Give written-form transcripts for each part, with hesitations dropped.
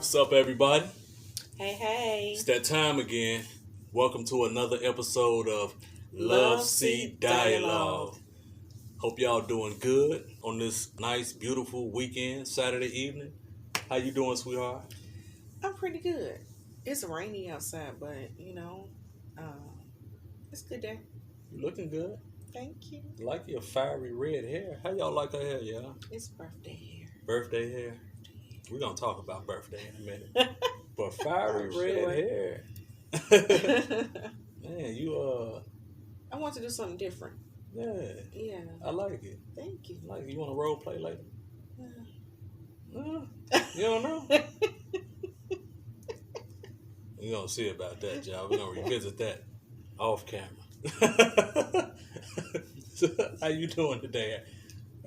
What's up, everybody? Hey. It's that time again. Welcome to another episode of Love Seat Dialogue. Hope y'all doing good on this nice, beautiful weekend, Saturday evening. How you doing, sweetheart? I'm pretty good. It's rainy outside, but it's a good day. You looking good. Thank you. Like your fiery red hair. How y'all like her hair, y'all? It's birthday here. Birthday hair. We're gonna talk about birthday in a minute. But fiery red hair. Man, you I want to do something different. Yeah. I like it. Thank you. Like, you want to role play later? You don't know? We're going to see about that, y'all. We're going to revisit that off camera. So, how you doing today?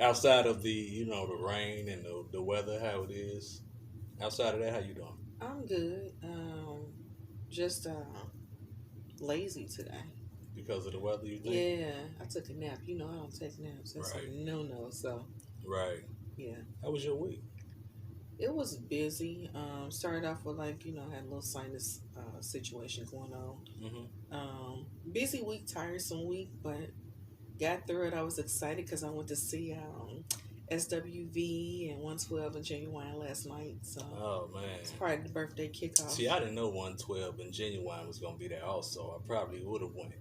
Outside of the, the rain and the weather, how it is. Outside of that, how you doing? I'm good. Just lazy today. Because of the weather, you think? Yeah, I took a nap. I don't take naps. That's Right. a no-no, so. Right. Yeah. How was your week? It was busy. Started off with had a little sinus situation going on. Mm-hmm. Busy week, tiresome week, but got through it. I was excited because I went to see SWV and 112 and Genuine last night. So oh man, it's part of the birthday kickoff. See, I didn't know 112 and Genuine was gonna be there also. I probably would have went.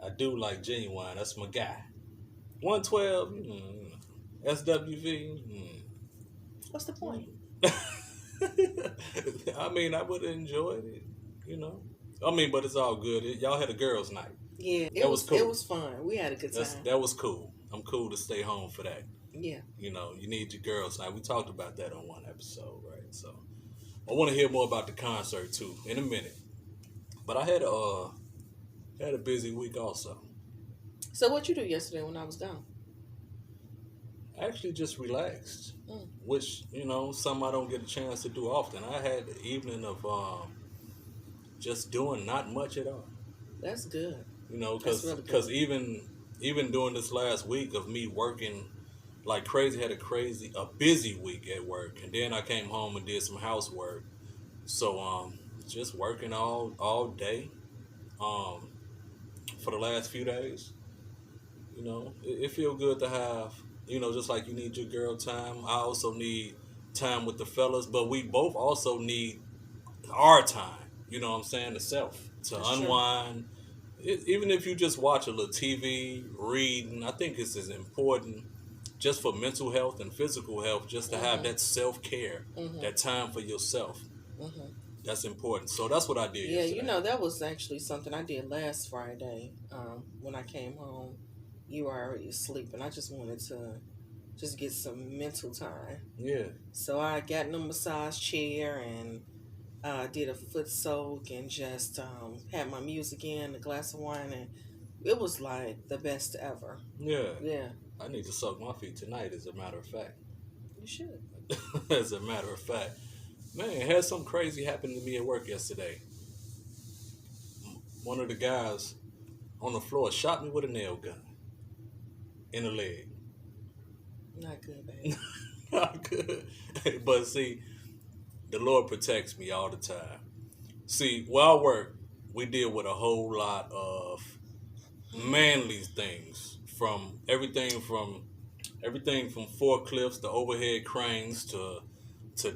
I do like Genuine. That's my guy. 112, SWV. What's the point? I mean, I would have enjoyed it, but it's all good. Y'all had a girls' night. Yeah, that was cool. It was fun. We had a good time. That was cool. I'm cool to stay home for that. Yeah. You need your girls' night. We talked about that on one episode, right? So I want to hear more about the concert too in a minute. But I had a busy week also. So what you do yesterday when I was gone? Actually, just relaxed, which something I don't get a chance to do often. I had the evening of just doing not much at all. That's good. Because even during this last week of me working like crazy, had a busy week at work, and then I came home and did some housework. So just working all day for the last few days. It feels good to have, just like you need your girl time, I also need time with the fellas, but we both also need our time, you know what I'm saying, the self, to That's unwind. Even if you just watch a little TV, reading, I think it's as important just for mental health and physical health, just to have that self-care, that time for yourself. That's important. So that's what I did yesterday. That was actually something I did last Friday. When I came home, you were already asleep, and I just wanted to just get some mental time. Yeah. So I got in a massage chair and did a foot soak and just had my music in, a glass of wine, and it was like the best ever. Yeah. Yeah. I need to soak my feet tonight, as a matter of fact. You should. As a matter of fact. Man, had something crazy happen to me at work yesterday. One of the guys on the floor shot me with a nail gun in the leg. Not good, baby. Not good. But see, the Lord protects me all the time. See, where I work, we deal with a whole lot of manly things, from everything from forklifts to overhead cranes to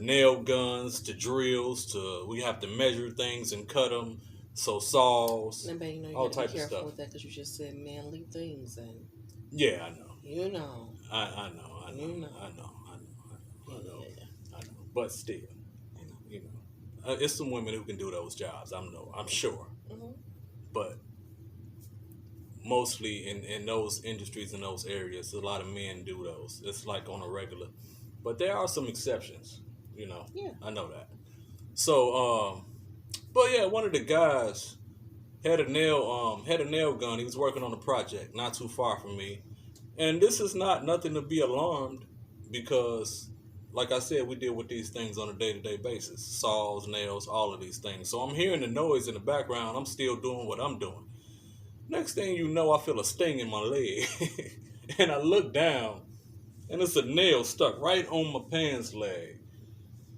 nail guns to drills to we have to measure things and cut them. So saws, now, baby, you all gotta type be of careful stuff. with that because you just said manly things, and yeah, I know. I know. I know. But still, it's some women who can do those jobs. I'm sure. But mostly in those industries, in those areas, a lot of men do those. It's like on a regular. But there are some exceptions, Yeah. I know that. So, but yeah, one of the guys had a nail gun. He was working on a project not too far from me. And this is nothing to be alarmed, because, like I said, we deal with these things on a day-to-day basis. Saws, nails, all of these things. So I'm hearing the noise in the background. I'm still doing what I'm doing. Next thing you know, I feel a sting in my leg. And I look down, and it's a nail stuck right on my pants leg.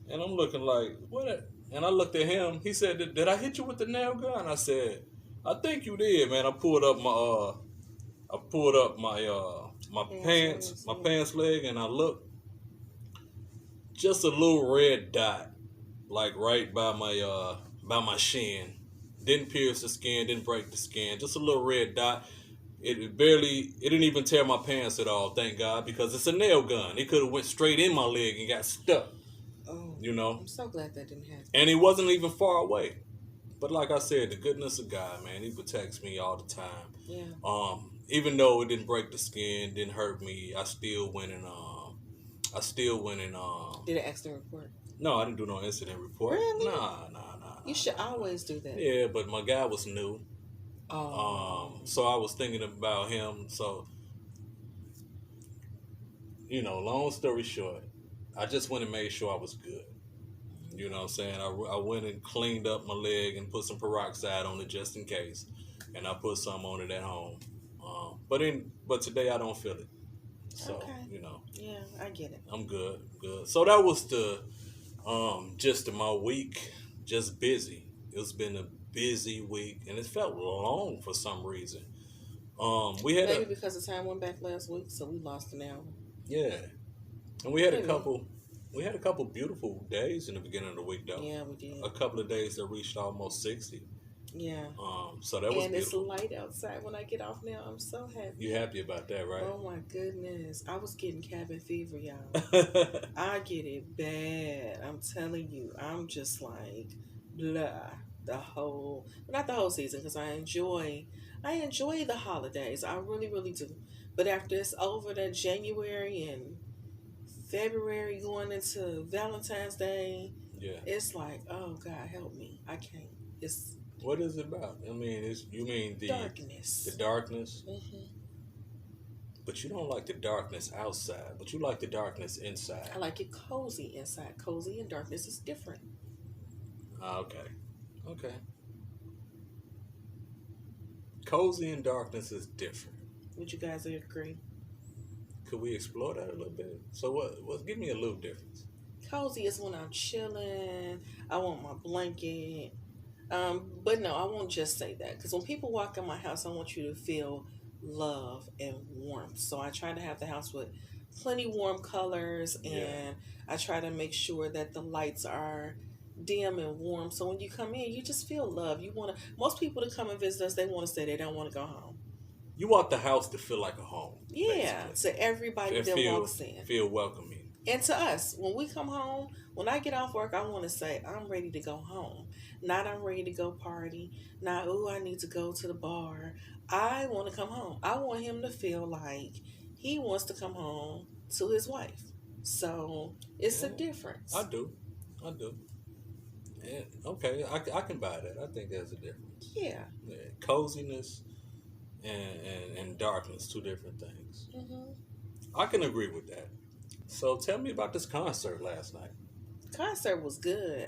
And I'm looking like, what? And I looked at him. He said, did I hit you with the nail gun? I said, I think you did, man. I pulled up Hands leg, my yeah. pants leg, and I looked, just a little red dot, like right by my shin. Didn't pierce the skin, didn't break the skin, just a little red dot. It didn't even tear my pants at all, thank God, because it's a nail gun. It could have went straight in my leg and got stuck, Oh, you know. I'm so glad that didn't happen. And it wasn't even far away. But like I said, the goodness of God, man, He protects me all the time. Yeah. Even though it didn't break the skin, didn't hurt me, I still went and Did an accident report? no, I didn't do no incident report. Really? Nah. You should always do that. Yeah, but my guy was new. Oh. So I was thinking about him. So, long story short, I just went and made sure I was good. You know what I'm saying? I went and cleaned up my leg and put some peroxide on it just in case. And I put some on it at home. But today I don't feel it. So, Okay. Yeah, I get it. I'm good. So that was the gist of my week. Just busy. It's been a busy week and it felt long for some reason. We had Maybe because the time went back last week, so we lost an hour. yeah. And we had a Maybe. couple beautiful days in the beginning of the week though. Yeah, we did. A couple of days that reached almost 60. Yeah. So that was And it's beautiful. light outside when I get off now. I'm so happy. You happy about that, right? Oh my goodness. I was getting cabin fever, y'all. I get it bad. I'm telling you. I'm just like blah not the whole season because I enjoy the holidays. I really, really do. But after it's over, that January and February going into Valentine's Day, Yeah. it's like, oh God, help me. I can't. It's What is it about? I mean, you mean the darkness. darkness, Hmm. but you don't like the darkness outside, but you like the darkness inside. I like it cozy inside. Cozy and darkness is different. Okay. Cozy and darkness is different. Would you guys agree? Could we explore that a little bit? So what? Give me a little difference. Cozy is when I'm chilling. I want my blanket. But no, I won't just say that because when people walk in my house, I want you to feel love and warmth. So I try to have the house with plenty warm colors, and Yeah. I try to make sure that the lights are dim and warm. So when you come in, you just feel love. You want to. Most people that come and visit us, they want to stay. They don't want to go home. You want the house to feel like a home. Yeah, Basically. to everybody And that walks in. feel welcoming. And to us, when we come home, when I get off work, I want to say, I'm ready to go home. Not I'm ready to go party. Not, oh, I need to go to the bar. I want to come home. I want him to feel like he wants to come home to his wife. So it's a Yeah. difference. I do. Yeah, okay, I can buy that. I think there's a difference. Yeah. Yeah. Coziness and darkness, two different things. Hmm. I can agree with that. So tell me about this concert last night. Concert was good.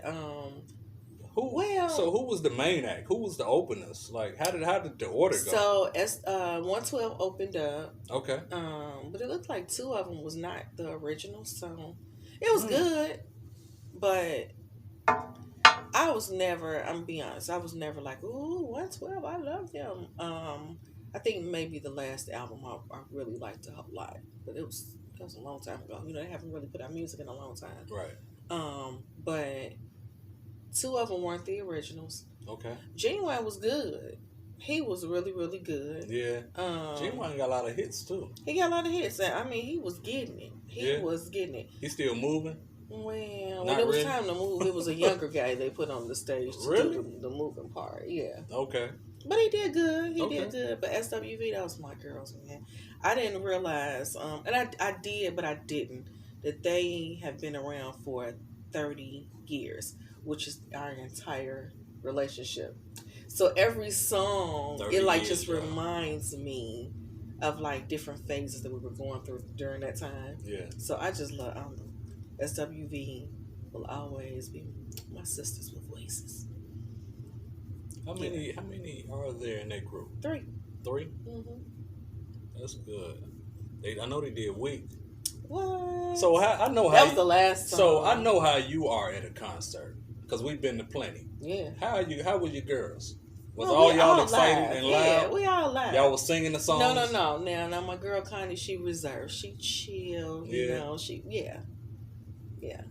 Who? Well- So who was the main act? Who was the openers? Like how did the order go? So as 112 opened up, Okay. but it looked like two of them was not the original, so it was Hmm. good. But I was never. I'm gonna be honest. I was never like, ooh, 112. I love them. I think maybe the last album I really liked a lot, but it was a long time ago. They haven't really put out music in a long time. Right. But two of them weren't the originals. Okay. Genuine was good. He was really, really good. Yeah. Genuine got a lot of hits too. He got a lot of hits. I mean, he was getting it. He Yeah. was getting it. He's still moving. Well, Not when it was really. time to move, it was a younger guy they put on the stage to Really? do the moving part. Yeah. Okay. But he did good. He Okay. did good. But SWV, that was my girls, man. I didn't realize, and I did, but I didn't, that they have been around for 30 years, which is our entire relationship. So every song, 30 it like years, just y'all. reminds me of like different phases that we were going through during that time. Yeah. So I just love SWV will always be my sisters with voices. How many are there in that group? 3. 3? Mm-hmm. That's good. I know they did Week. What? So I know how. That was the last time. So I know how you are at a concert because we've been to plenty. Yeah. How are you? How were your girls? Was Well, all we y'all all excited live. and Yeah, loud? we all live. Y'all was singing the songs? No. Now my girl Connie, she reserved. She chilled. You know, yeah.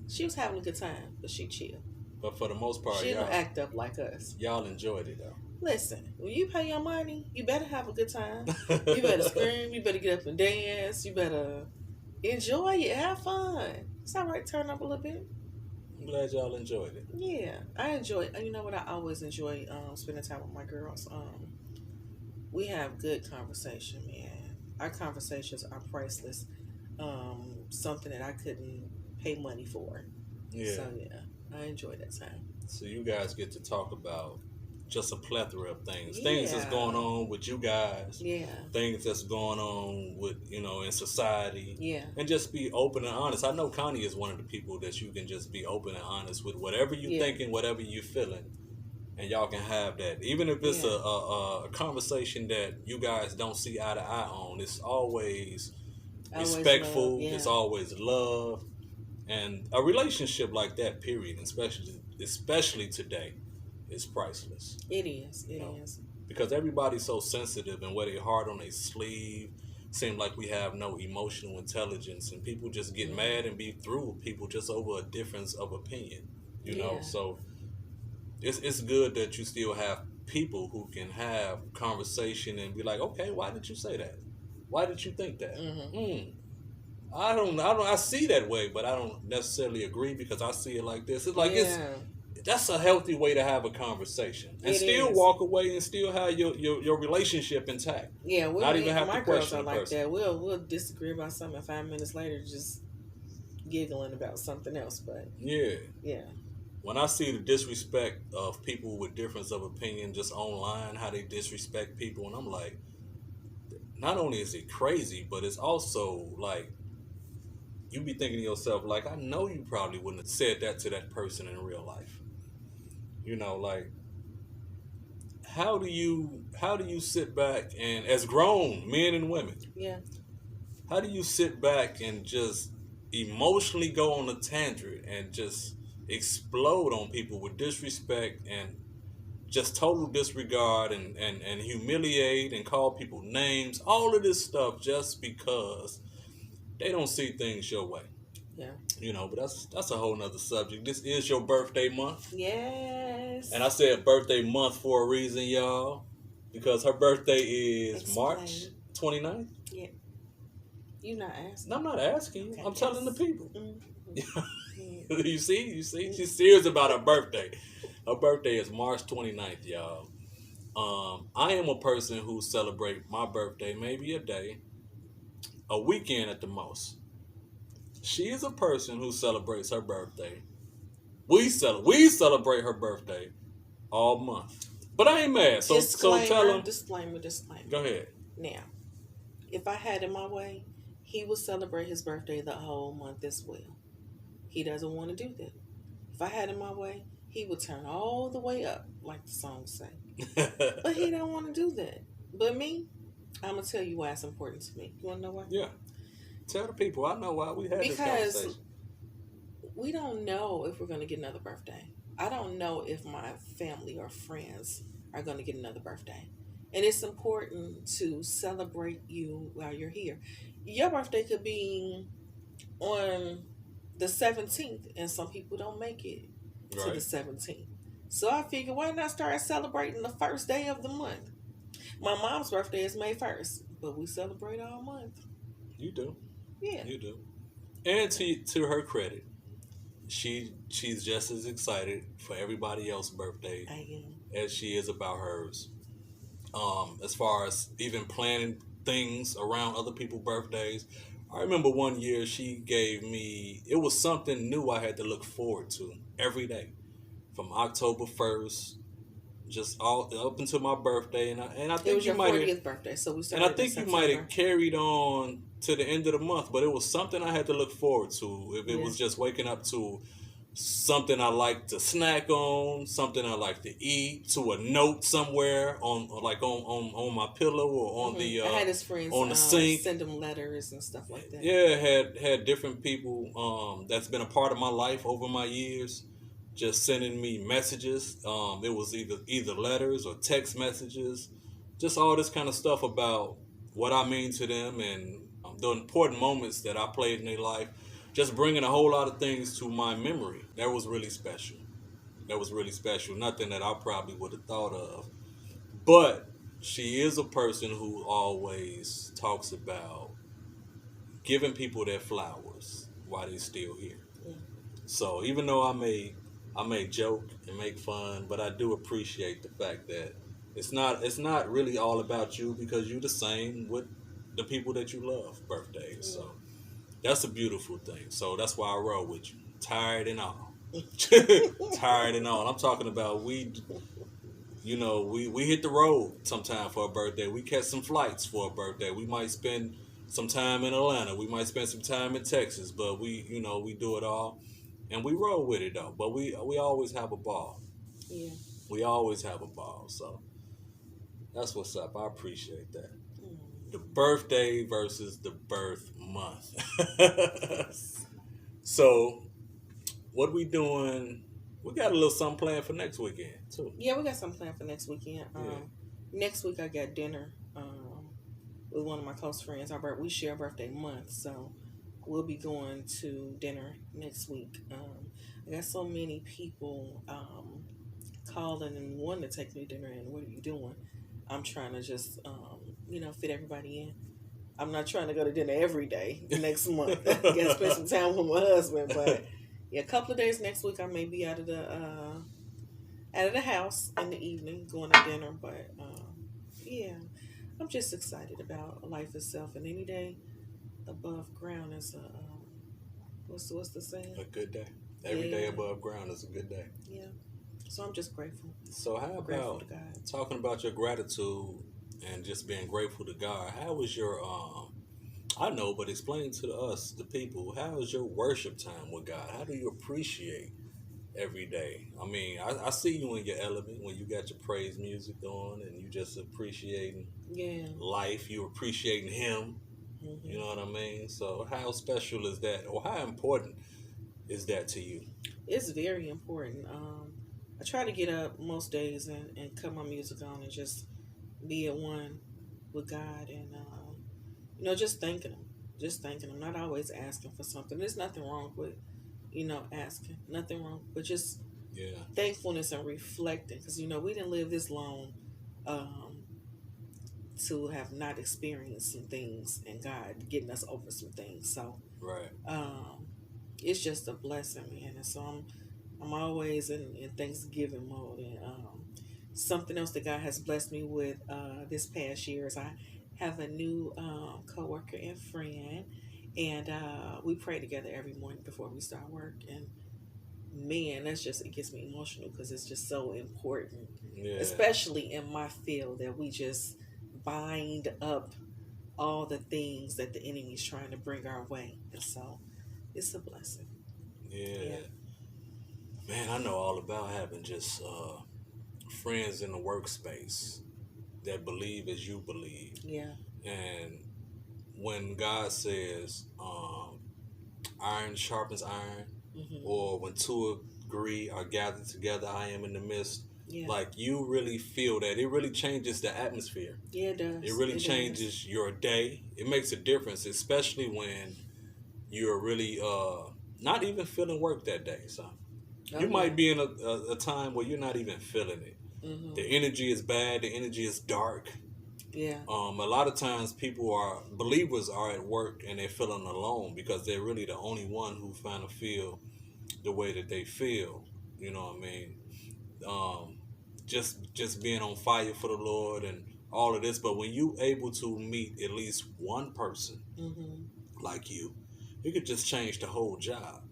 She was having a good time, but she chilled. But for the most part, she didn't act up like us. Y'all enjoyed it though. Listen, when you pay your money, you better have a good time. You better scream. You better get up and dance. You better enjoy it. Have fun. It's all right. Turn up a little bit. I'm glad y'all enjoyed it. Yeah, I enjoy. You know what? I always enjoy spending time with my girls. We have good conversation, man. Our conversations are priceless. Something that I couldn't pay money for. Yeah. So yeah, I enjoy that time. So you guys get to talk about just a plethora of things. Yeah. Things that's going on with you guys. Yeah. Things that's going on with, in society. Yeah. And just be open and honest. I know Connie is one of the people that you can just be open and honest with whatever you're thinking, whatever you're feeling. And y'all can have that. Even if it's a conversation that you guys don't see eye to eye on, it's always respectful. It's always love. And a relationship like that, period, especially today, is priceless. It is. It is. Because everybody's so sensitive and wear their heart on their sleeve. Seem like we have no emotional intelligence, and people just get mad and be through with people just over a difference of opinion. You know, so it's good that you still have people who can have conversation and be like, okay, why did you say that? Why did you think that? I don't. I see that way, but I don't necessarily agree because I see it like this. It's like that's a healthy way to have a conversation and still walk away and still have your relationship intact. Yeah, not even have my to girls question are the like person. that. We'll disagree about something, and 5 minutes later, just giggling about something else. But yeah. When I see the disrespect of people with difference of opinion just online, how they disrespect people, and I'm like, not only is it crazy, but it's also like, you be thinking to yourself, like, I know you probably wouldn't have said that to that person in real life. Like, how do you sit back and, as grown men and women, how do you sit back and just emotionally go on a tangent and just explode on people with disrespect and just total disregard and humiliate and call people names, all of this stuff just because they don't see things your way. Yeah. But that's a whole nother subject. This is your birthday month. Yes. And I said birthday month for a reason, y'all. Because her birthday is March 29th. Yeah. You're not asking. No, I'm not asking you. Okay, I'm telling the people. Mm-hmm. You see? She's serious about her birthday. Her birthday is March 29th, y'all. I am a person who celebrate my birthday maybe a day, a weekend at the most. She is a person who celebrates her birthday. We celebrate her birthday all month. But I ain't mad. So tell him. Disclaimer. Go ahead. Now, if I had it my way, he would celebrate his birthday the whole month as well. He doesn't want to do that. If I had it my way, he would turn all the way up, like the song say. But he don't want to do that. But me, I'm going to tell you why it's important to me. You want to know why? Yeah. Tell the people. I know why we had this conversation. Because we don't know if we're going to get another birthday. I don't know if my family or friends are going to get another birthday. And it's important to celebrate you while you're here. Your birthday could be on the 17th, and some people don't make it to the 17th. So I figure, why not start celebrating the first day of the month? My mom's birthday is May 1st, but we celebrate all month. You do. Yeah. You do. And to her credit, she's just as excited for everybody else's birthday as she is about hers. As far as even planning things around other people's birthdays. I remember one year she gave me, it was something new I had to look forward to every day. From October 1st, just all up until my birthday. And I think it was you your might 40th birthday, so we started. And I think you might have carried on to the end of the month, but it was something I had to look forward to. If it was just waking up to something I like to snack on, something I like to eat, to a note somewhere on my pillow or I had his friends on the sink. send him letters and stuff like that. Yeah, had different people that's been a part of my life over my years, just sending me messages. It was either letters or text messages, just all this kind of stuff about what I mean to them and the important moments that I played in their life. Just bringing a whole lot of things to my memory. That was really special. That was really special. Nothing that I probably would have thought of. But she is a person who always talks about giving people their flowers while they're still here. Yeah. So even though I may joke and make fun, but I do appreciate the fact that it's not really all about you because you're the same with the people that you love birthdays. So that's a beautiful thing. So that's why I roll with you. Tired and all. Tired and all. I'm talking about we hit the road sometime for a birthday. We catch some flights for a birthday. We might spend some time in Atlanta. We might spend some time in Texas, but we do it all. And we roll with it though. But we always have a ball. Yeah. We always have a ball. So that's what's up. I appreciate that. The birthday versus the birth month. So what we doing? We got a little something planned for next weekend too. Yeah, we got something planned for next weekend. Next week I got dinner with one of my close friends. We share birthday month, so we'll be going to dinner next week. I got so many people calling and wanting to take me to dinner. And what are you doing? I'm trying to just fit everybody in. I'm not trying to go to dinner every day next month. I gotta spend some time with my husband, but yeah, a couple of days next week I may be out of the house in the evening going to dinner. But yeah, I'm just excited about life itself, and any day above ground is what's the saying? A good day. Every day above ground is a good day. Yeah. So I'm just grateful. So how Grateful about to God. talking about your gratitude and just being grateful to God? How was your I know, but explain to us, the people, how is your worship time with God? How do you appreciate every day? I mean, I see you in your element when you got your praise music on and you just appreciating Yeah. life. You're appreciating Him. Hmm. You know what I mean? So how special is that, or how important is that to you? It's very important. I try to get up most days and cut my music on and just be at one with God and just thanking Him. Just thanking Him. Not always asking for something. There's nothing wrong with asking. Nothing wrong, but just Yeah, thankfulness and reflecting because we didn't live this long um, to have not experienced some things and God getting us over some things. So right. um, it's just a blessing, man. And so I'm always in Thanksgiving mode. And something else that God has blessed me with this past year is I have a new coworker and friend, and we pray together every morning before we start work. And man, it gets me emotional because it's just so important, Yeah, especially in my field that we just bind up all the things that the enemy is trying to bring our way. And so it's a blessing. yeah. Yeah. Man, I know all about having just friends in the workspace that believe as you believe. Yeah. And when God says, iron sharpens iron, Hmm. or when two agree are gathered together, I am in the midst. Yeah. Like you really feel that. It really changes the atmosphere. Yeah, it does. It really It does. changes your day. It makes a difference, especially when you're really not even feeling work that day. So Oh, you yeah. might be in a time where you're not even feeling it. Hmm. The energy is bad. The energy is dark. Yeah. A lot of times believers are at work and they're feeling alone because they're really the only one who kind of feel the way that they feel. You know what I mean? Um, just being on fire for the Lord and all of this. But when you able to meet at least one person Hmm. like you could just change the whole job.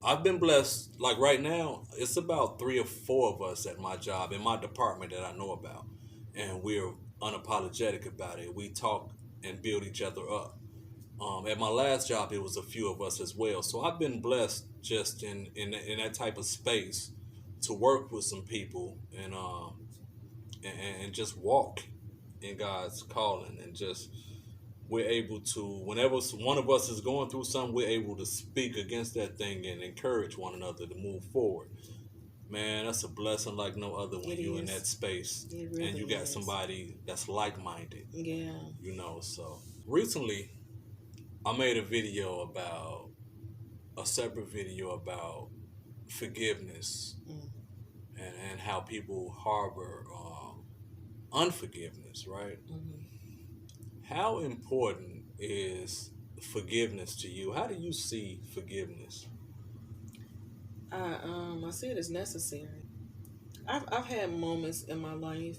I've been blessed. Like right now, it's about 3 or 4 of us at my job in my department that I know about, and we're unapologetic about it. We talk and build each other up. At my last job, it was a few of us as well. So I've been blessed just in that type of space to work with some people and just walk in God's calling, and just we're able to, whenever one of us is going through something, we're able to speak against that thing and encourage one another to move forward. Man, that's a blessing like no other when It you're in is. that space It and you really got is. somebody that's like-minded, Yeah. So recently I made a separate video about forgiveness, Mm. and how people harbor unforgiveness, right? Hmm. How important is forgiveness to you? How do you see forgiveness? I see it as necessary. I've had moments in my life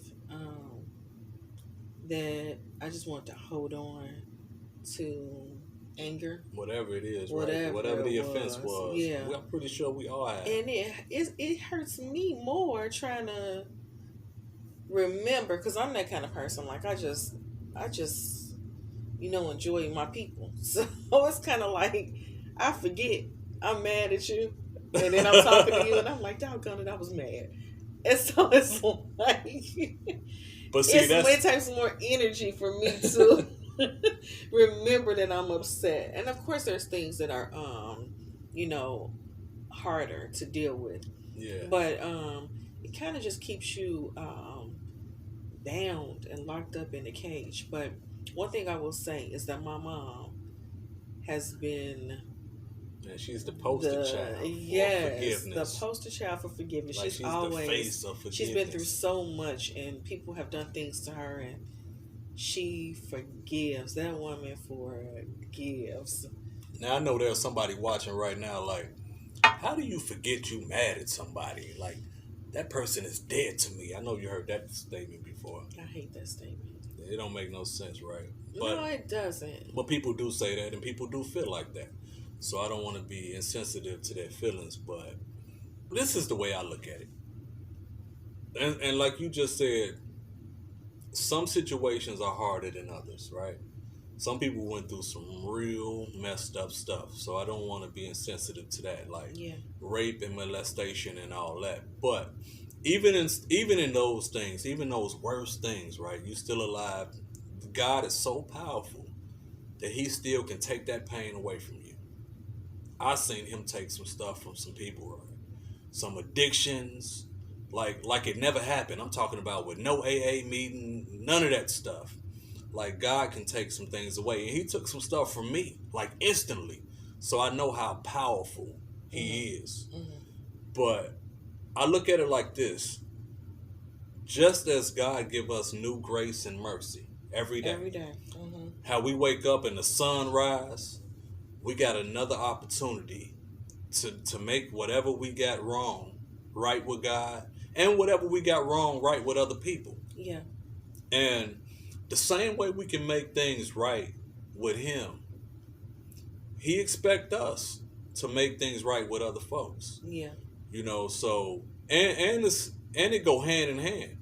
that I just want to hold on to anger, Whatever it is, right? whatever Whatever it the offense was, yeah, I'm pretty sure we all have. and it hurts me more trying to remember, because I'm that kind of person. Like I just enjoy my people. So it's kind of like I forget I'm mad at you, and then I'm talking to you, and I'm like, doggone it, I was mad. And so it's like But see, it takes more energy for me to remember that I'm upset. And of course, there's things that are you know harder to deal with, yeah, but it kind of just keeps you bound and locked up in a cage. But one thing I will say is that my mom has been and she's the poster child for yes, the forgiveness. poster child for forgiveness. Like She's she's always the face of forgiveness. she's been through so much, and people have done things to her, and she forgives. That woman forgives. Now I know there's somebody watching right now. Like, how do you forget you mad at somebody? Like, that person is dead to me. I know you heard that statement before. I hate that statement. It don't make no sense, right? No, it doesn't. But people do say that, and people do feel like that. So I don't want to be insensitive to their feelings, but this is the way I look at it. And like you just said, some situations are harder than others, right? Some people went through some real messed up stuff, so I don't want to be insensitive to that, like Yeah. rape and molestation and all that. But even in those things, even those worst things, right? You still alive. God is so powerful that He still can take that pain away from you. I seen Him take some stuff from some people, right? Some addictions, like it never happened. I'm talking about with no AA meeting, none of that stuff. Like, God can take some things away, and He took some stuff from me, like, instantly. So I know how powerful He is. Hmm. But I look at it like this: just as God give us new grace and mercy every day, Every day. Hmm. how we wake up and the sun rise, we got another opportunity to make whatever we got wrong right with God, and whatever we got wrong right with other people. Yeah. And the same way we can make things right with Him, He expect us to make things right with other folks. Yeah. So and it go hand in hand.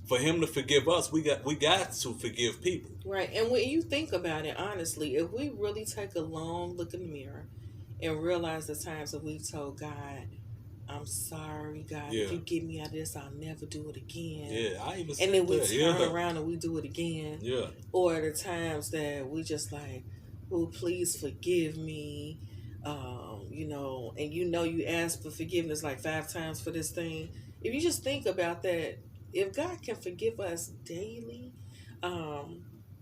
For Him to forgive us, we got to forgive people. Right. And when you think about it, honestly, if we really take a long look in the mirror and realize the times that we told God, I'm sorry, God, Yeah. if you get me out of this, I'll never do it again. Yeah, I even And said then we that. turn Yeah. around and we do it again. Yeah. Or the times that we just like, oh, please forgive me. And you ask for forgiveness like 5 times for this thing. If you just think about that, if God can forgive us daily,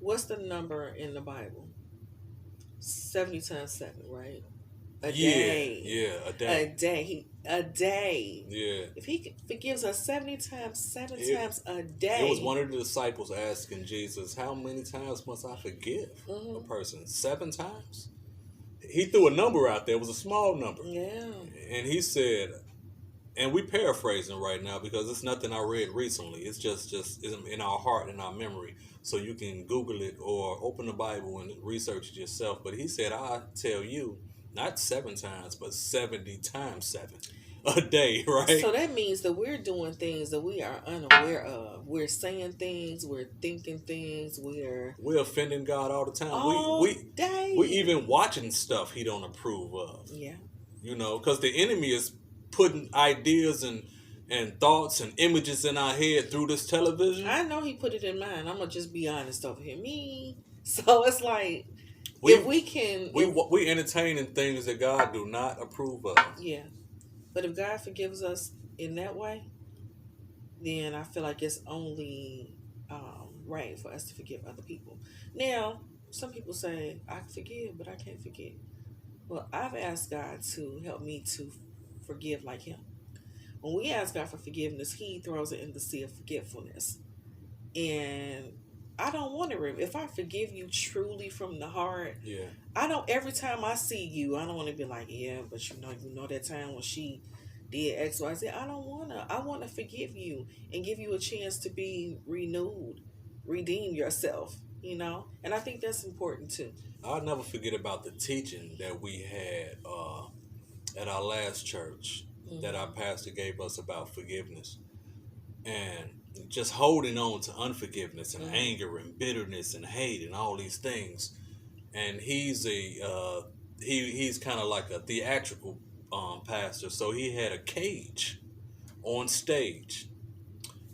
what's the number in the Bible? 70 times 7, right? A day. Yeah, a A day. day. A day. Yeah. If He forgives us 70 times, 7 It- times a day. It was one of the disciples asking Jesus, how many times must I forgive a Mhm. person? 7 times? He threw a number out there. It was a small number. Yeah. And He said, and we paraphrasing right now because it's nothing I read recently. It's just in our heart and our memory. So you can Google it or open the Bible and research it yourself. But He said, I tell you, not 7 times, but 70 times 7. a day, right? So that means that we're doing things that we are unaware of. We're saying things, we're thinking things, We're offending God all the time. all We day. even watching stuff He don't approve of. Yeah. Because the enemy is putting ideas and thoughts and images in our head through this television. I know he put it in mine. I'm gonna just be honest over here. Me. So it's like We if we can we entertaining things that God do not approve of. yeah. But if God forgives us in that way, then I feel like it's only right for us to forgive other people. Now, some people say, I forgive, but I can't forget. Well, I've asked God to help me to forgive like Him. When we ask God for forgiveness, He throws it in the sea of forgetfulness. And I don't want to if I forgive you truly from the heart, Yeah. I don't every time I see you, I don't want to be like, yeah, but you know that time when she did X, Y, Z. I don't wanna. I wanna forgive you and give you a chance to be renewed, redeem yourself, And I think that's important too. I'll never forget about the teaching that we had at our last church that our pastor gave us about forgiveness. And just holding on to unforgiveness and anger and bitterness and hate and all these things. And he's he's kind of like a theatrical pastor, so he had a cage on stage,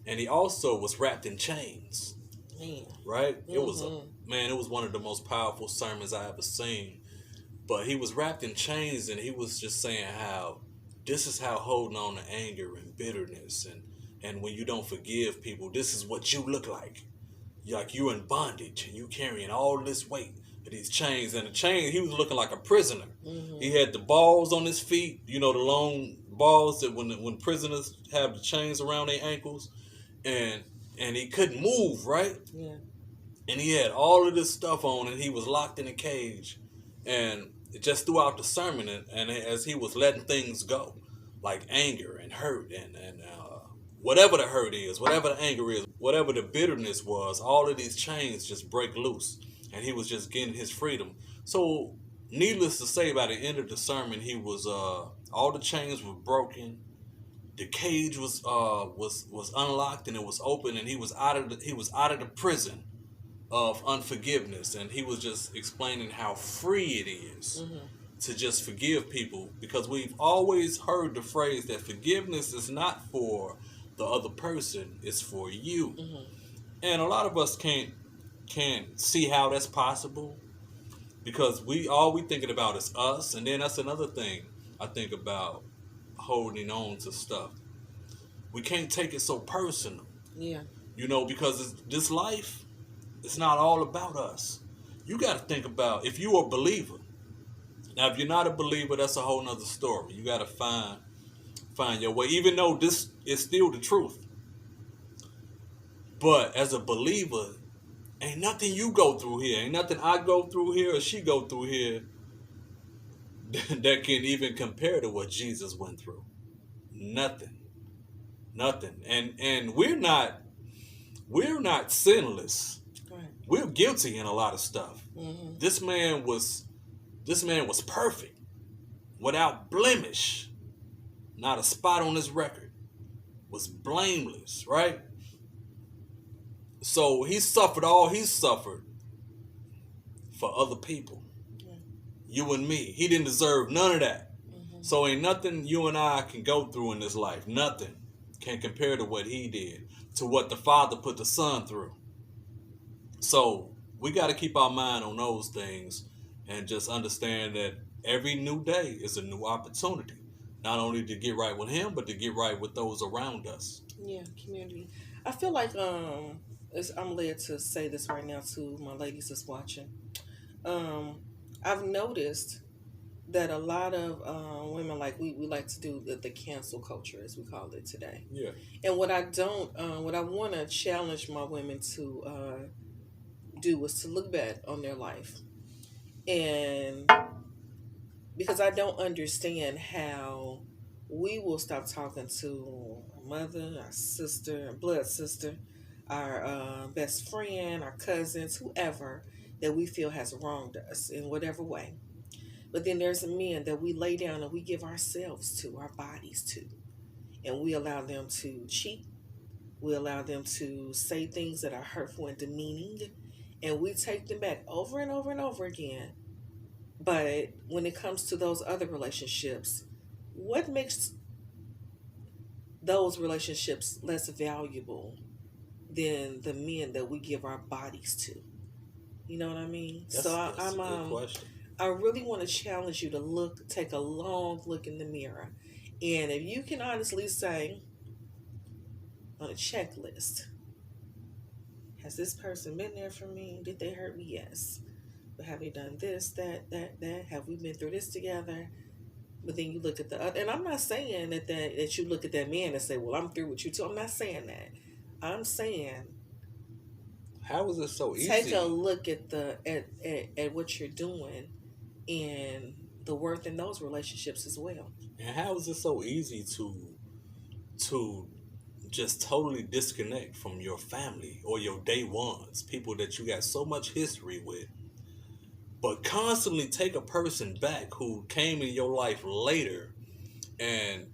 and he also was wrapped in chains. Man. Right? It was one of the most powerful sermons I ever seen. But he was wrapped in chains, and he was just saying how this is how holding on to anger and bitterness and when you don't forgive people, this is what you look like. You're in bondage and you carrying all this weight of these chains. And the chain, he was looking like a prisoner. He had the balls on his feet, the long balls that when prisoners have the chains around their ankles, and he couldn't move, right? Yeah. And he had all of this stuff on, and he was locked in a cage. And just throughout the sermon, and as he was letting things go, like anger and hurt and whatever the hurt is, whatever the anger is, whatever the bitterness was, all of these chains just break loose, and he was just getting his freedom. So, needless to say, by the end of the sermon, he was all the chains were broken, the cage was unlocked and it was open, and he was out of the prison of unforgiveness, and he was just explaining how free it is to just forgive people, because we've always heard the phrase that forgiveness is not for the other person, it's for you. And a lot of us can't see how that's possible, because all we thinking about is us. And then that's another thing I think about holding on to stuff. We can't take it so personal. Yeah. Because this life, it's not all about us. You got to think about if you're a believer. Now, if you're not a believer, that's a whole nother story. You got to find your way, even though this is still the truth. But as a believer, ain't nothing you go through here, ain't nothing I go through here or she go through here that can even compare to what Jesus went through. Nothing. And we're not sinless. Right. We're guilty in a lot of stuff. This man was perfect, without blemish, not a spot on his record, was blameless, right? So he suffered all he suffered for other people, you and me. He didn't deserve none of that. So ain't nothing you and I can go through in this life, nothing can compare to what he did, to what the Father put the Son through. So we got to keep our mind on those things and just understand that every new day is a new opportunity, not only to get right with him, but to get right with those around us. Yeah, community. I feel like I'm led to say this right now to my ladies that's watching. I've noticed that a lot of women, like we like to do the cancel culture, as we call it today. Yeah. And what I want to challenge my women to do is to look back on their life, and because I don't understand how we will stop talking to our mother, our sister, blood sister, our best friend, our cousins, whoever that we feel has wronged us in whatever way. But then there's men that we lay down and we give ourselves to, our bodies to, and we allow them to cheat. We allow them to say things that are hurtful and demeaning, and we take them back over and over and over again. But when it comes to those other relationships, what makes those relationships less valuable than the men that we give our bodies to? You know what I mean? That's a good question. I really want to challenge you to take a long look in the mirror. And if you can honestly say on a checklist, has this person been there for me? Did they hurt me? Yes. But have they done this, that? Have we been through this together? But then you look at the other, and I'm not saying that you look at that man and say, well, I'm through with you too. I'm not saying that. I'm saying, how is it so easy? take a look at at what you're doing and the worth in those relationships as well. And how is it so easy to just totally disconnect from your family or your day ones, people that you got so much history with, but constantly take a person back who came in your life later and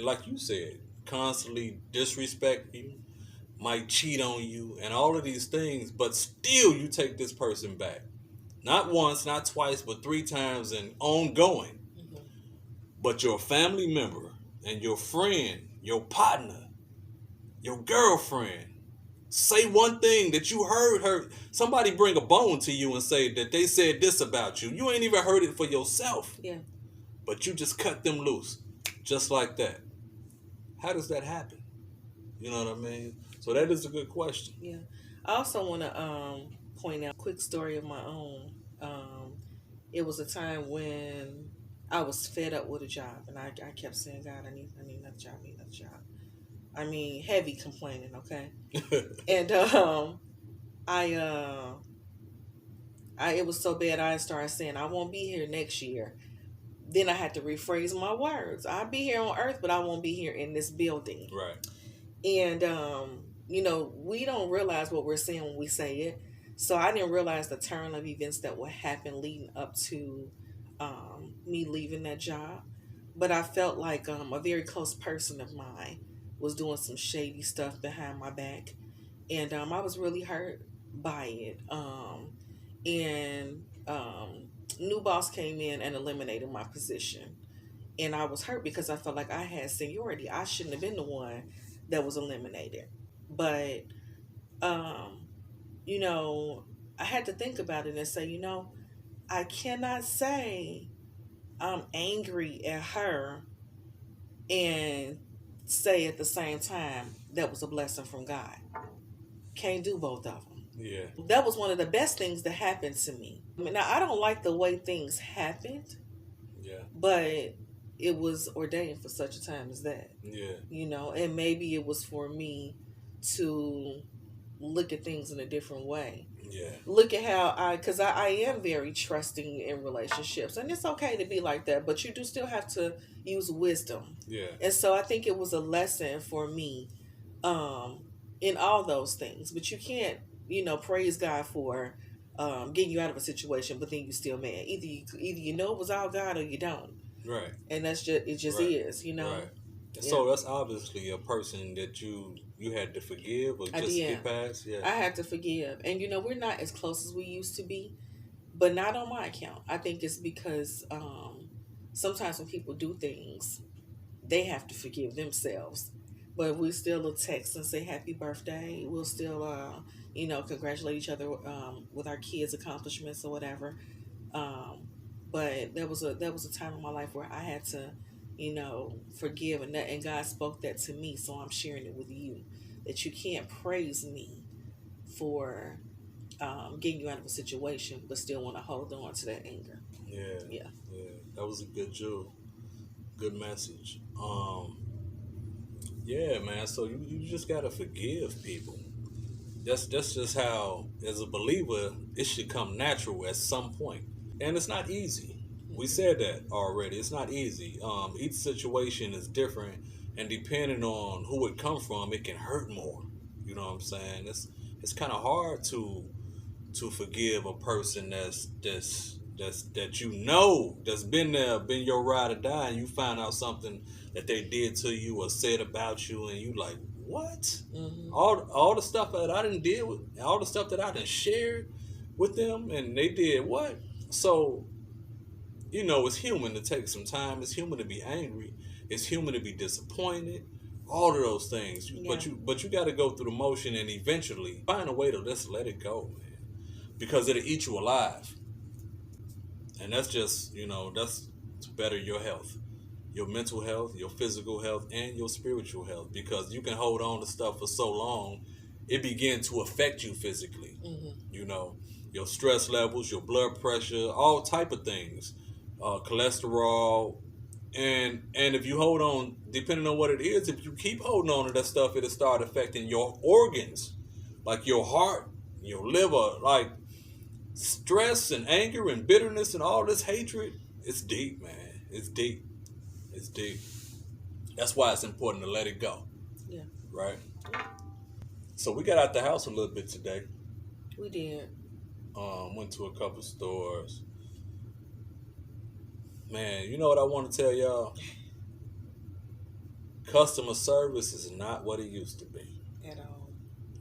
like you said, constantly disrespect you, might cheat on you and all of these things, but still you take this person back. Not once, not twice, but 3 times and ongoing. Mm-hmm. But your family member and your friend, your partner, your girlfriend, say one thing that you heard her, somebody bring a bone to you and say that they said this about you. You ain't even heard it for yourself. Yeah. But you just cut them loose. Just like that. How does that happen? You know what I mean? So that is a good question. Yeah. I also want to point out a quick story of my own. It was a time when I was fed up with a job, and I kept saying, God, I need another job, I need another job. I mean, heavy complaining, okay? And it was so bad I started saying, I won't be here next year. Then I had to rephrase my words. I'll be here on earth, but I won't be here in this building. Right. And, we don't realize what we're saying when we say it. So I didn't realize the turn of events that would happen leading up to me leaving that job. But I felt like a very close person of mine was doing some shady stuff behind my back. And I was really hurt by it. New boss came in and eliminated my position. And I was hurt because I felt like I had seniority. I shouldn't have been the one that was eliminated. But, I had to think about it and say, I cannot say I'm angry at her and say at the same time that was a blessing from God. Can't do both of them. Yeah. That was one of the best things that happened to me. Now, I don't like the way things happened. Yeah. But it was ordained for such a time as that. Yeah. And maybe it was for me to look at things in a different way. Yeah. Look at how because I am very trusting in relationships, and it's okay to be like that, but you do still have to use wisdom. Yeah. And so I think it was a lesson for me in all those things. But you can't, praise God for getting you out of a situation, but then you still mad. Either you know it was all God or you don't. Right. And that's just is, Right. Yeah. So that's obviously a person that you had to forgive or just get past. Yeah. I had to forgive. And we're not as close as we used to be, but not on my account. I think it's because sometimes when people do things, they have to forgive themselves. But we still will text and say happy birthday. We'll still congratulate each other with our kids' accomplishments or whatever. But there was a time in my life where I had to, forgive, and God spoke that to me, so I'm sharing it with you, that you can't praise me for getting you out of a situation, but still want to hold on to that anger. Yeah. That was a good message. Yeah, man. So you just gotta forgive people. That's just how, as a believer, it should come natural at some point, and it's not easy. We said that already. It's not easy. Each situation is different, and depending on who it comes from, it can hurt more. You know what I'm saying? It's kind of hard to forgive a person that's that that's been there, been your ride or die, and you find out something that they did to you or said about you, and you like, what? Mm-hmm. All the stuff that I didn't deal with, all the stuff that I didn't share with them, and they did what? So it's human to take some time. It's human to be angry. It's human to be disappointed. All of those things, Yeah. but you got to go through the motion and eventually find a way to just let it go, man, because it'll eat you alive. And that's just that's to better your health, your mental health, your physical health, and your spiritual health, because you can hold on to stuff for so long it begin to affect you physically. Mm-hmm. Your stress levels, your blood pressure, all type of things, cholesterol. And if you hold on, depending on what it is, if you keep holding on to that stuff, it'll start affecting your organs, like your heart, your liver. Like, stress and anger and bitterness and all this hatred, it's deep, man. It's deep. It's deep. That's why it's important to let it go, Yeah. right? So we got out the house a little bit today. We did. Went to a couple stores. Man, you know what I want to tell y'all? Customer service is not what it used to be. At all.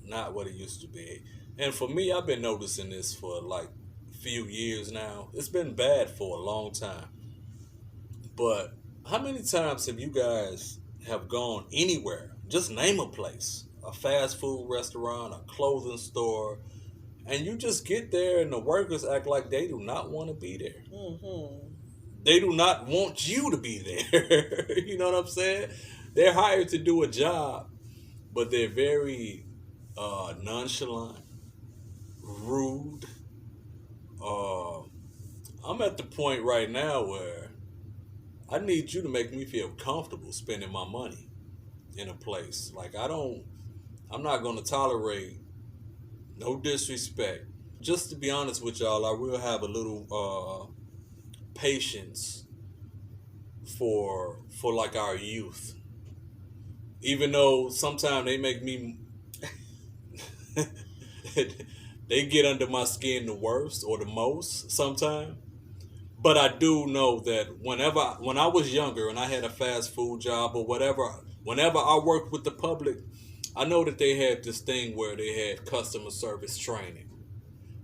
Not what it used to be. And for me, I've been noticing this for like a few years now. It's been bad for a long time. But how many times have you guys have gone anywhere? Just name a place, a fast food restaurant, a clothing store, and you just get there and the workers act like they do not want to be there. Mm-hmm. They do not want you to be there. You know what I'm saying? They're hired to do a job, but they're very nonchalant, rude. Uh, I'm at the point right now where I need you to make me feel comfortable spending my money in a place. Like, I'm not going to tolerate no disrespect. Just to be honest with y'all, I will have a little patience for like our youth. Even though sometimes they make me they get under my skin the worst or the most sometimes. But I do know that when I was younger and I had a fast food job or whatever, whenever I worked with the public, I know that they had this thing where they had customer service training.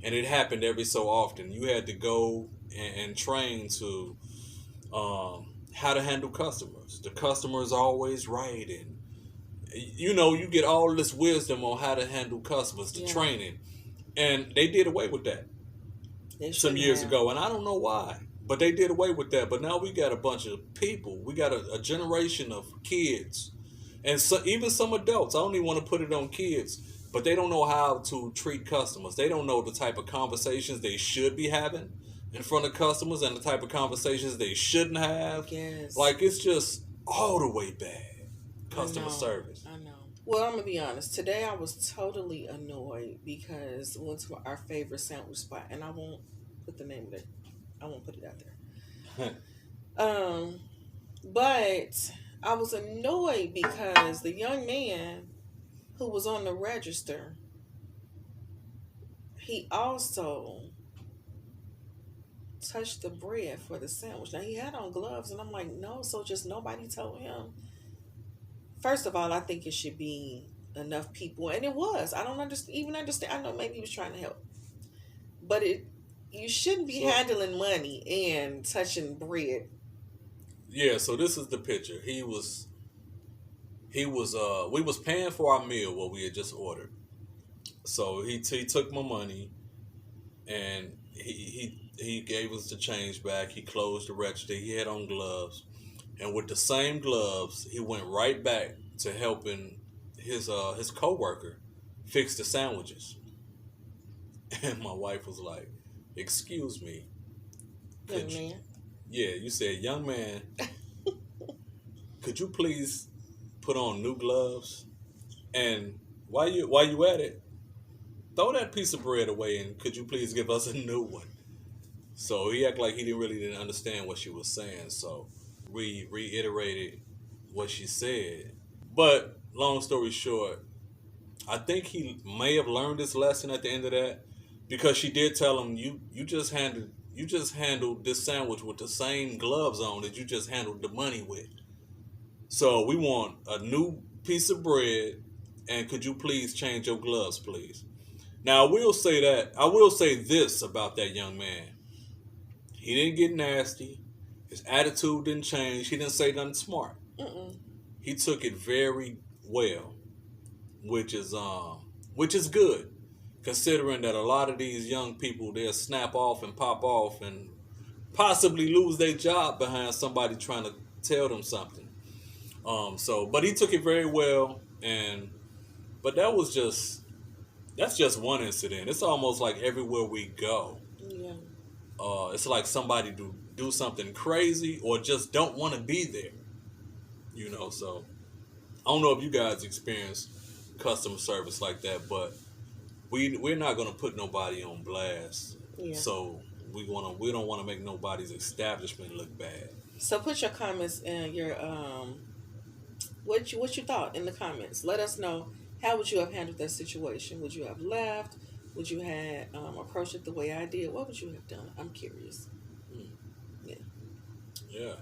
And it happened every so often. You had to go and train to how to handle customers. The customer is always right, and you get all this wisdom on how to handle customers, the Yeah. training. And they did away with that They some should years have. ago, and I don't know why, but they did away with that. But now we got a bunch of people. We got a generation of kids, and so, even some adults. I don't even want to put it on kids, but they don't know how to treat customers. They don't know the type of conversations they should be having in front of customers and the type of conversations they shouldn't have. Yes. Like, it's just all the way bad. I Customer know. service. I know. Well, I'm gonna be honest. Today I was totally annoyed because we went to our favorite sandwich spot, and I won't put the name of it. I won't put it out there. But I was annoyed because the young man who was on the register, he also touched the bread for the sandwich. Now he had on gloves, and I'm like, no. So just nobody told him. First of all, I think it should be enough people, and it was. I don't even understand. I know maybe he was trying to help, but you shouldn't be So handling money and touching bread. yeah, so this is the picture. We was paying for our meal what we had just ordered. So he took my money and he gave us the change back. He closed the register. He had on gloves, and with the same gloves, he went right back to helping his coworker fix the sandwiches. And my wife was like, "Excuse me, Young could you, man. yeah?" You said, "Young man, could you please put on new gloves? And while you at it, throw that piece of bread away, and could you please give us a new one?" So he acted like he didn't understand what she was saying. So we reiterated what she said. But long story short, I think he may have learned his lesson at the end of that, because she did tell him, you you just handled this sandwich with the same gloves on that you just handled the money with. So we want a new piece of bread, and could you please change your gloves, please? Now I will say this about that young man. He didn't get nasty. His attitude didn't change. He didn't say nothing smart. Mm-mm. He took it very well, which is good, considering that a lot of these young people they'll snap off and pop off and possibly lose their job behind somebody trying to tell them something. But he took it very well, but that's just one incident. It's almost like everywhere we go, Yeah. it's like somebody do something crazy or just don't want to be there. So I don't know if you guys experience customer service like that, but we're not gonna put nobody on blast. Yeah. So we don't want to make nobody's establishment look bad. So put your comments and your what you thought in the comments. Let us know, how would you have handled that situation? Would you have left? Would you have approached it the way I did? What would you have done? I'm curious. Yeah. Yeah,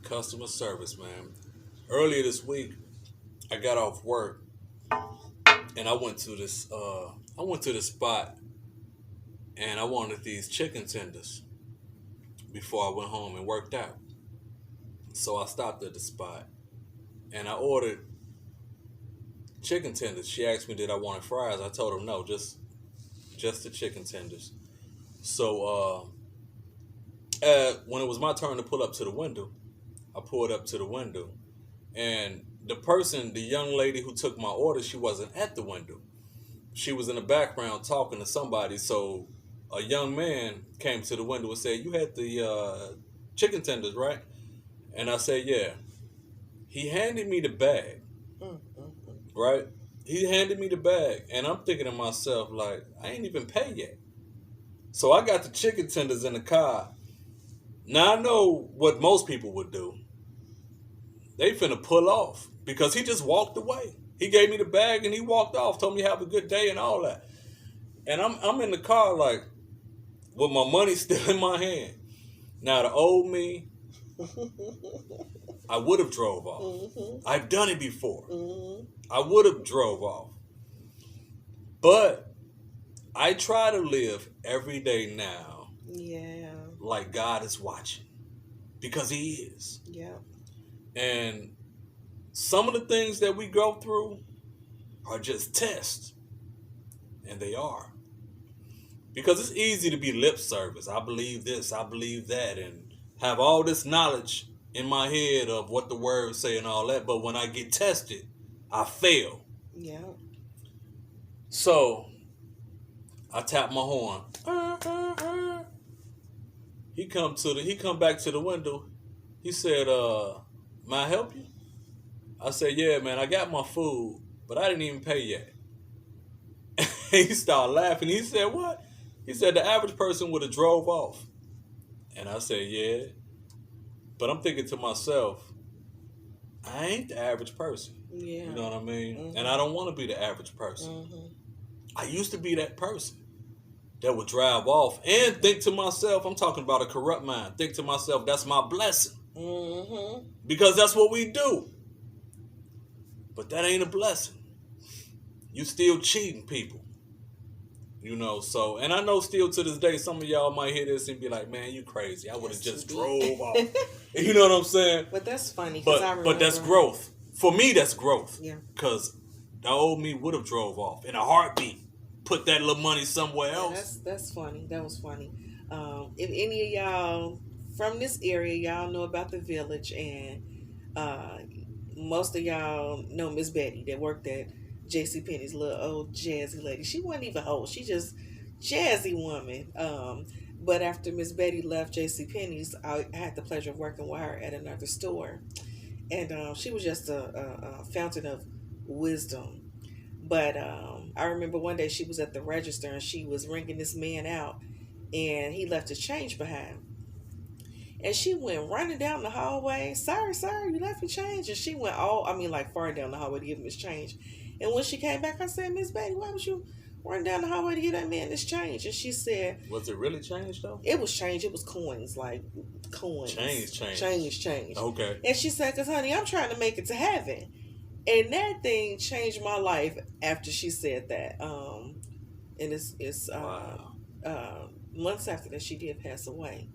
customer service, man. Earlier this week, I got off work and I went to this spot and I wanted these chicken tenders before I went home and worked out. So I stopped at the spot and I ordered chicken tenders. She asked me did I wanted fries. I told her no, just the chicken tenders. So when it was my turn to pull up to the window, I pulled up to the window, and the young lady who took my order, she wasn't at the window. She was in the background talking to somebody. So a young man came to the window and said, "You had the chicken tenders, right?" And I said, "Yeah." He handed me the bag, right? He handed me the bag, and I'm thinking to myself, like, I ain't even paid yet. So I got the chicken tenders in the car. Now I know what most people would do. They finna pull off because he just walked away. He gave me the bag and he walked off, told me have a good day and all that. And I'm in the car like with my money still in my hand. Now the old me, I would have drove off. Mm-hmm. I've done it before. Mm-hmm. I would have drove off. But I try to live every day now Yeah. like God is watching, because he is. Yeah. And some of the things that we go through are just tests. And they are. Because it's easy to be lip service. I believe this, I believe that, and have all this knowledge in my head of what the words say and all that. But when I get tested, I fail. Yeah. So I tap my horn. He come back to the window. He said, "May I help you?" I said, "Yeah, man, I got my food, but I didn't even pay yet." He started laughing. He said, "What?" He said, "The average person would have drove off." And I said, "Yeah." But I'm thinking to myself, I ain't the average person. Yeah. You know what I mean? Mm-hmm. And I don't want to be the average person. Mm-hmm. I used to be that person that would drive off and think to myself, I'm talking about a corrupt mind, think to myself, that's my blessing. Mm-hmm. Because that's what we do. But that ain't a blessing. You still cheating people. So, and I know still to this day, some of y'all might hear this and be like, man, you crazy. I would have just drove off. You know what I'm saying? But that's funny. But that's growth. For me, that's growth. Yeah. Because the old me would have drove off in a heartbeat. Put that little money somewhere else. That's funny. That was funny. If any of y'all from this area, y'all know about the Village, and most of y'all know Miss Betty that worked at JCPenney's, little old jazzy lady. She wasn't even old. She just jazzy woman. But after Miss Betty left JCPenney's, I had the pleasure of working with her at another store. And she was just a fountain of wisdom. But I remember one day she was at the register and she was ringing this man out, and he left his change behind. And she went running down the hallway, "Sir, you left your change." And she went far down the hallway to give him his change. And when she came back, I said, "Miss Betty, why was you run down the hallway to get that man this change. And she said, Was it really changed though? it was change. It was coins, like coins. Change. Okay. And she said, because honey, I'm trying to make it to heaven. And that thing changed my life after she said that. And it's Wow. months after that she did pass away.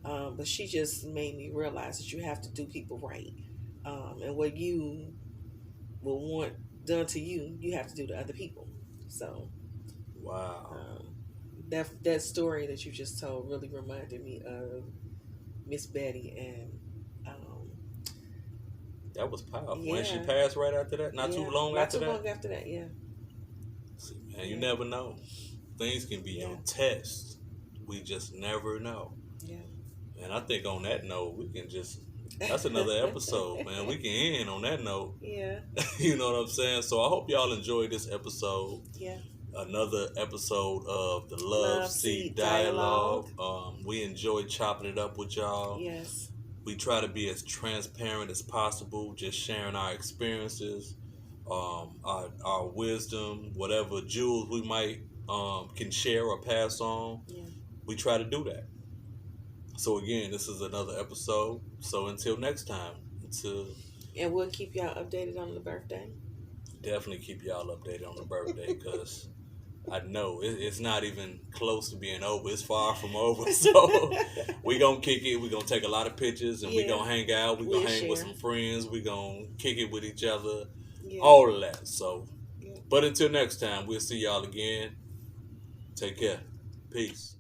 But she just made me realize that you have to do people right. And what you will want done to you, you have to do to other people. So Wow. that story that you just told really reminded me of Miss Betty, and That was powerful. And she yeah, passed right after that. Not too long not after too that. long after that. Yeah, See, man, you yeah, never know. Things can be yeah, on test. We just never know. yeah. And I think on that note, we can just that's another episode, man. We can end on that note. Yeah, You know what I'm saying? So I hope y'all enjoyed this episode. yeah. Another episode of the Love Love Seat Seat Dialogue. Dialogue. We enjoy chopping it up with y'all. Yes. We try to be as transparent as possible, just sharing our experiences, our wisdom, whatever jewels we might can share or pass on. Yeah. We try to do that. So again, this is another episode. So until next time, And we'll keep y'all updated on the birthday. definitely keep y'all updated on the birthday because I know it's not even close to being over. It's far from over. So we gonna kick it. We gonna take a lot of pictures and we Yeah. gonna hang out. We We'll gonna hang with share. some friends. We gonna kick it with each other. Yeah. All of that. So, Yeah. but until next time, we'll see y'all again. Take care. Peace.